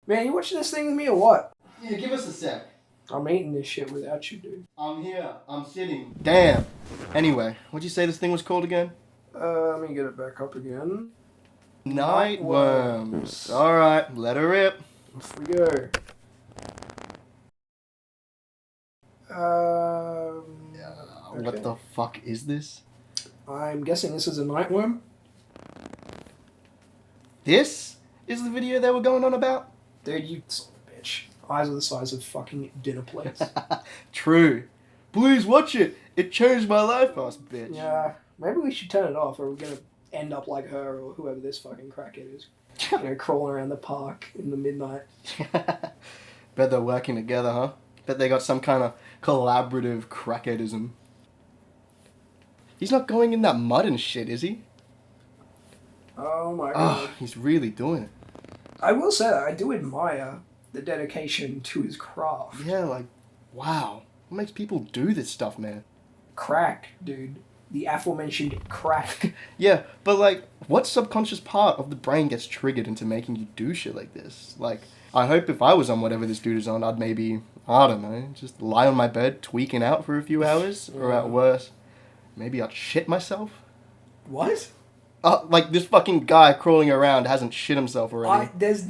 Man, you watching this thing with me or what? Yeah, give us a sec. I'm eating this shit without you, dude. I'm here. I'm sitting. Damn. Anyway, what'd you say this thing was called again? Let me get it back up again. Nightworms. Alright, let her rip. Off we go. What the fuck is this? I'm guessing this is a nightworm. This is the video they were going on about? Dude, you son of a bitch. Eyes are the size of fucking dinner plates. True. Please watch it. It changed my life, ass bitch. Yeah, maybe we should turn it off or we're gonna end up like her or whoever this fucking crackhead is. You know, crawling around the park in the midnight. Bet they're working together, huh? Bet they got some kind of collaborative crackheadism. He's not going in that mud and shit, is he? Oh my god. Oh, he's really doing it. I will say that I do admire the dedication to his craft. Yeah, like, wow. What makes people do this stuff, man? Crack, dude. The aforementioned crack. Yeah, but like, what subconscious part of the brain gets triggered into making you do shit like this? Like, I hope if I was on whatever this dude is on, I'd maybe, I don't know, just lie on my bed tweaking out for a few hours, or at worst, maybe I'd shit myself. What? Like this fucking guy crawling around hasn't shit himself already. There's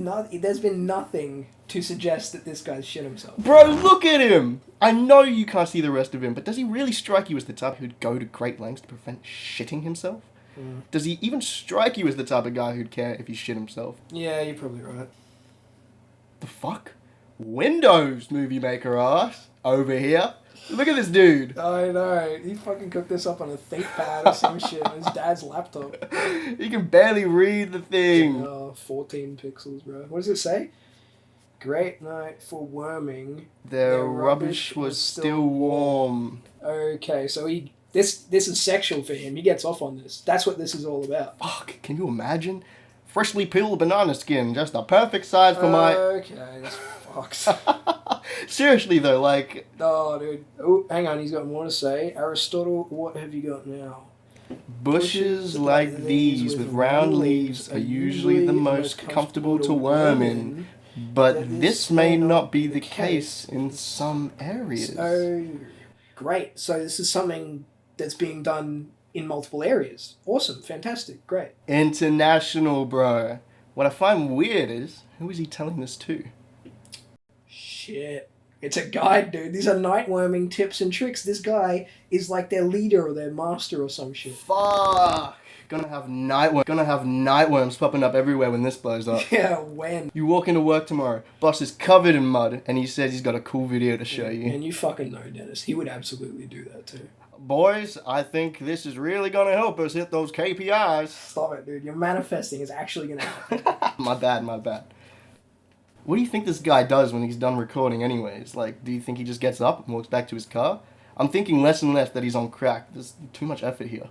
been nothing to suggest that this guy's shit himself. Bro, look at him! I know you can't see the rest of him, but does he really strike you as the type who'd go to great lengths to prevent shitting himself? Mm. Does he even strike you as the type of guy who'd care if he shit himself? Yeah, you're probably right. The fuck? Windows, movie maker ass. Over here. Look at this dude. I know. He fucking cooked this up on a ThinkPad or some shit on his dad's laptop. He can barely read the thing. 14 pixels, bro. What does it say? Great night for worming. Their rubbish was still warm. Okay, so this is sexual for him. He gets off on this. That's what this is all about. Fuck, can you imagine? Freshly peeled banana skin, just the perfect size for my... Okay, this fucks. Seriously though, like... Oh, dude. Oh, hang on, he's got more to say. Aristotle, what have you got now? Bushes like these with round leaves are usually the most comfortable to worm in, but this may not be the case in some areas. Oh, great. So this is something that's being done in multiple areas. Awesome, fantastic, great. International, bro. What I find weird is, who is he telling this to? Shit. It's a guide, dude. These are nightworming tips and tricks. This guy is like their leader or their master or some shit. Fuck! Gonna have nightworms popping up everywhere when this blows up. Yeah, when? You walk into work tomorrow, boss is covered in mud, and he says he's got a cool video to show you. And you fucking know, Dennis. He would absolutely do that too. Boys, I think this is really gonna help us hit those KPIs. Stop it, dude. You're manifesting. It's actually gonna happen. My bad. What do you think this guy does when he's done recording anyways? Like, do you think he just gets up and walks back to his car? I'm thinking less and less that he's on crack. There's too much effort here.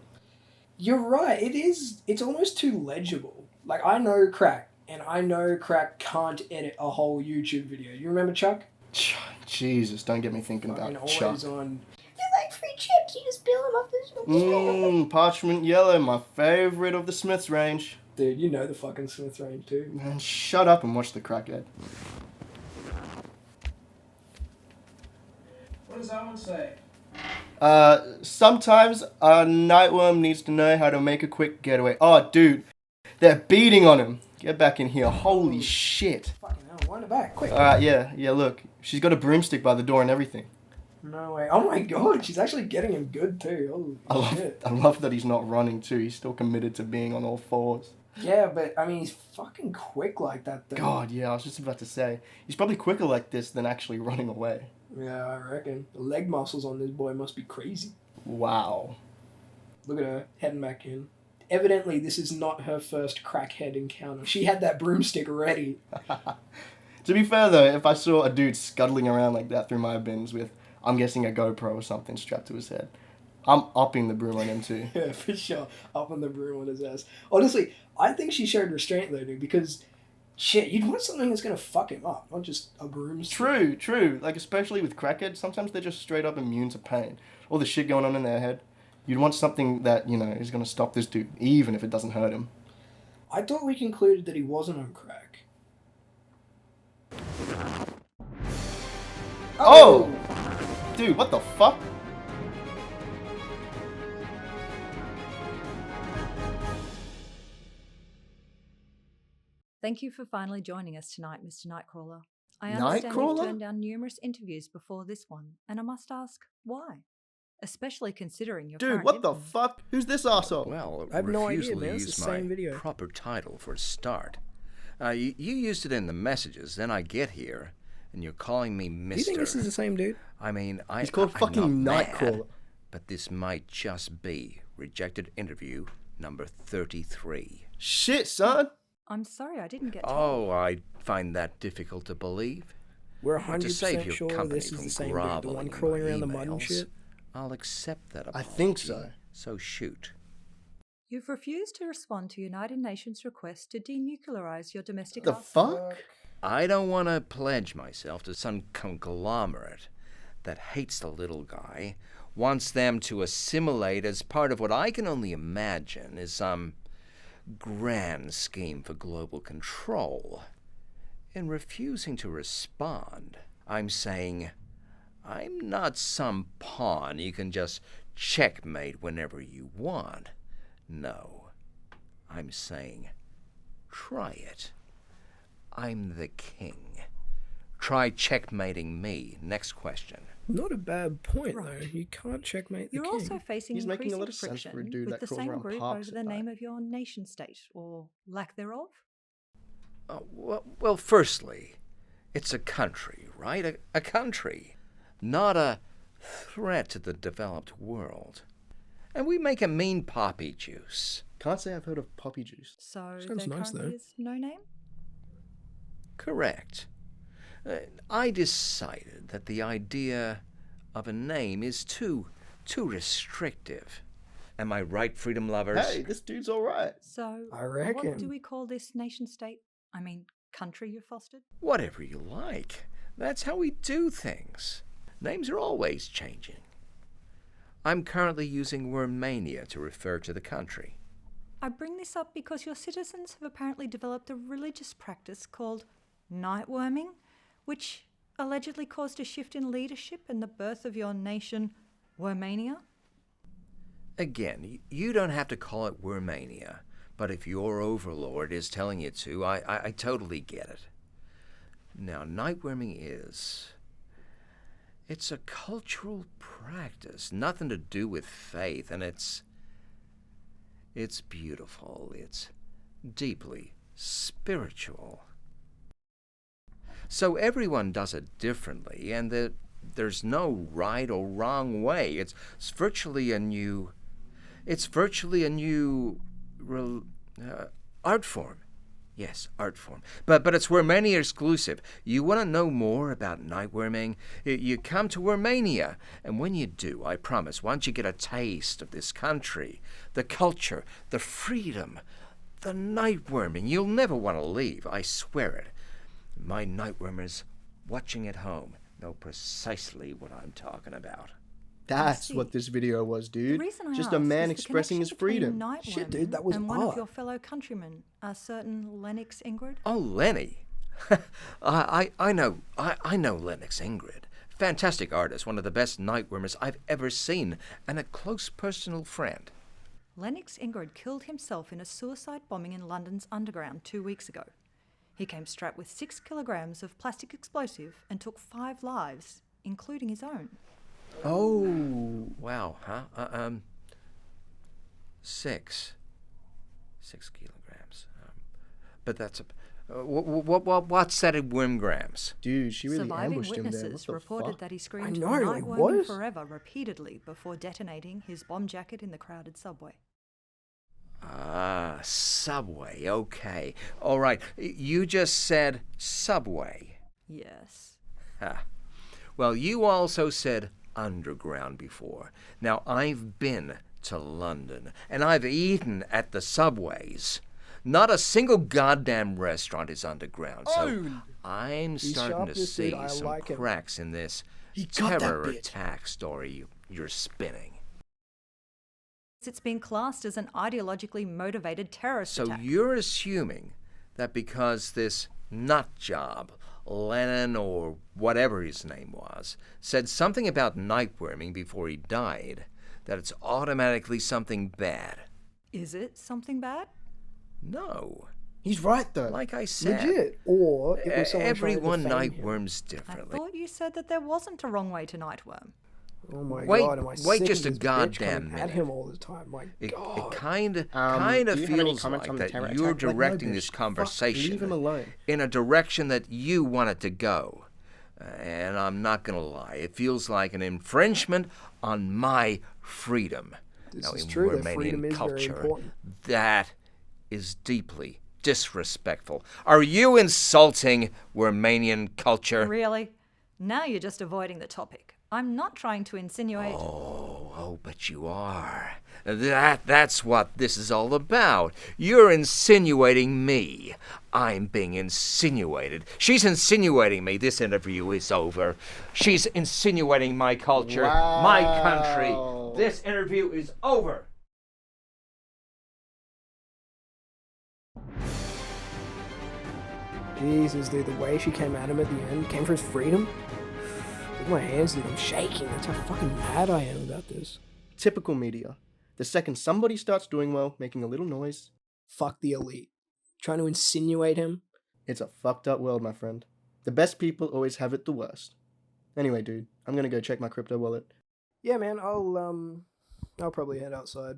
You're right. It's almost too legible. Like, I know crack, and I know crack can't edit a whole YouTube video. You remember Chuck? Jesus, don't get me thinking about Chuck. Always on... You like free chips? You just peel them off this... Parchment yellow, my favourite of the Smiths range. Dude, you know the fucking Smith range too. Man, shut up and watch the crackhead. What does that one say? Sometimes a nightworm needs to know how to make a quick getaway. Oh, dude, they're beating on him. Get back in here. Holy shit. Fucking hell, wind it back, quick. Yeah, look. She's got a broomstick by the door and everything. No way. Oh my god, she's actually getting him good too. Holy shit. I love that he's not running too. He's still committed to being on all fours. Yeah, but, I mean, he's fucking quick like that, though. God, yeah, I was just about to say. He's probably quicker like this than actually running away. Yeah, I reckon. The leg muscles on this boy must be crazy. Wow. Look at her, heading back in. Evidently, this is not her first crackhead encounter. She had that broomstick ready. To be fair, though, if I saw a dude scuttling around like that through my bins with, I'm guessing, a GoPro or something strapped to his head, I'm upping the broom on him too. Yeah, for sure. Up on the broom on his ass. Honestly, I think she showed restraint though, dude, because shit, you'd want something that's gonna fuck him up, not just a broom. True. Like, especially with crackheads, sometimes they're just straight up immune to pain. All the shit going on in their head. You'd want something that, you know, is gonna stop this dude, even if it doesn't hurt him. I thought we concluded that he wasn't on crack. Oh! Dude, what the fuck? Thank you for finally joining us tonight, Mr. Nightcrawler. I understand Nightcrawler? you've turned down numerous interviews before this one, and I must ask, why? Especially considering your Dude, current what the influence. fuck? Who's this arsehole? Well, I have no idea, refusal to man. It's the use same my video. proper title for a start. You used it in the messages, then I get here, and you're calling me Mister. You think this is the same dude? I mean, He's called I'm fucking not Nightcrawler. mad, but this might just be rejected interview number 33. Shit, son. I'm sorry, I didn't get told. Oh, I find that difficult to believe. We're To save 100% your sure company this is from the same dude, the groveling one in crawling my around the mud and emails, shit. I'll accept that apology. I think so. So shoot. You've refused to respond to United Nations' request to denuclearize your domestic The arsenal. fuck? I don't want to pledge myself to some conglomerate that hates the little guy, wants them to assimilate as part of what I can only imagine is some grand scheme for global control. In refusing to respond, I'm saying I'm not some pawn you can just checkmate whenever you want. No, I'm saying try it. I'm the king. Try checkmating me. Next question. Not a bad point, Right. though. You can't checkmate the You're king. also facing He's making a increasing lot of sense friction for a dude with that the crawls same around group parks over the at name night. of your nation state, or lack thereof. Well, firstly, it's a country, right? A country, not a threat to the developed world. And we make a mean poppy juice. Can't say I've heard of poppy juice. So Sounds there nice, currently though. is no name? Correct. I decided that the idea of a name is too restrictive. Am I right, freedom lovers? Hey, this dude's alright. So I what reckon. do we call this nation state? I mean, country you fostered? Whatever you like. That's how we do things. Names are always changing. I'm currently using Wormania to refer to the country. I bring this up because your citizens have apparently developed a religious practice called Nightworming, which allegedly caused a shift in leadership and the birth of your nation, Wormania. Again, you don't have to call it Wormania, but if your overlord is telling you to, I totally get it. Now, nightworming it's a cultural practice, nothing to do with faith, and it's beautiful, it's deeply spiritual. So everyone does it differently, and there's no right or wrong way. It's virtually a new art form. Yes, art form. But it's Wormania exclusive. You want to know more about nightworming? You come to Wormania, and when you do, I promise, once you get a taste of this country, the culture, the freedom, the nightworming, you'll never want to leave. I swear it. My nightwormers watching at home know precisely what I'm talking about. That's see. what this video was, dude. The reason I Just ask a man is the expressing his connection between freedom. Shit, Nightworming dude, that was and one art. of your fellow countrymen, a certain Lennox Ingrid. Oh, Lenny. I know Lennox Ingrid. Fantastic artist, one of the best nightwormers I've ever seen, and a close personal friend. Lennox Ingrid killed himself in a suicide bombing in London's Underground 2 weeks ago. He came strapped with 6 kilograms of plastic explosive and took 5 lives, including his own. Oh. Wow, huh? 6 kilograms. But that's what's that in wormgrams? Dude, she really Surviving ambushed him there. What witnesses the reported fuck? that he screamed know, like, "Nightworming what? forever" repeatedly before detonating his bomb jacket in the crowded subway. Ah, subway, okay. All right, you just said subway. Yes. Ha. Well, you also said underground before. Now, I've been to London, and I've eaten at the subways. Not a single goddamn restaurant is underground, so Owned. I'm He's starting sharp, to this dude. see I some like him. cracks in this He got that terror bitch. attack story you're spinning. It's been classed as an ideologically motivated terrorist So attack. you're assuming that because this nut job, Lennon or whatever his name was, said something about nightworming before he died, that it's automatically something bad. Is it something bad? No. He's right, though. Like I said, Legit. Or it was someone everyone trying to defame him. nightworms I differently. thought you said that there wasn't a wrong way to nightworm. Oh my Wait- god, am I wait sick just of a this bitch goddamn coming minute. at him all the time? My It god. kind of do you have any feels comments like on the that terror you're attack? Like, no, directing bitch. this Fuck, conversation leave him alone. in a direction that you want it to go. And I'm not going to lie, it feels like an infringement on my freedom. This Now, is in true, their Romanian freedom is very culture, important. that is deeply disrespectful. Are you insulting Romanian culture? Really? Now you're just avoiding the topic. I'm not trying to insinuate. Oh, but you are. That's what this is all about. You're insinuating me. I'm being insinuated. She's insinuating me. This interview is over. She's insinuating my culture, my country. This interview is over. Jesus, dude, the way she came at him at the end, came for his freedom. Look at my hands, dude, I'm shaking. That's how fucking mad I am about this. Typical media. The second somebody starts doing well, making a little noise, Fuck the elite. Trying to insinuate him. it's a fucked up world, my friend. The best people always have it the worst. Anyway, dude, I'm gonna go check my crypto wallet. Yeah, man, I'll probably head outside.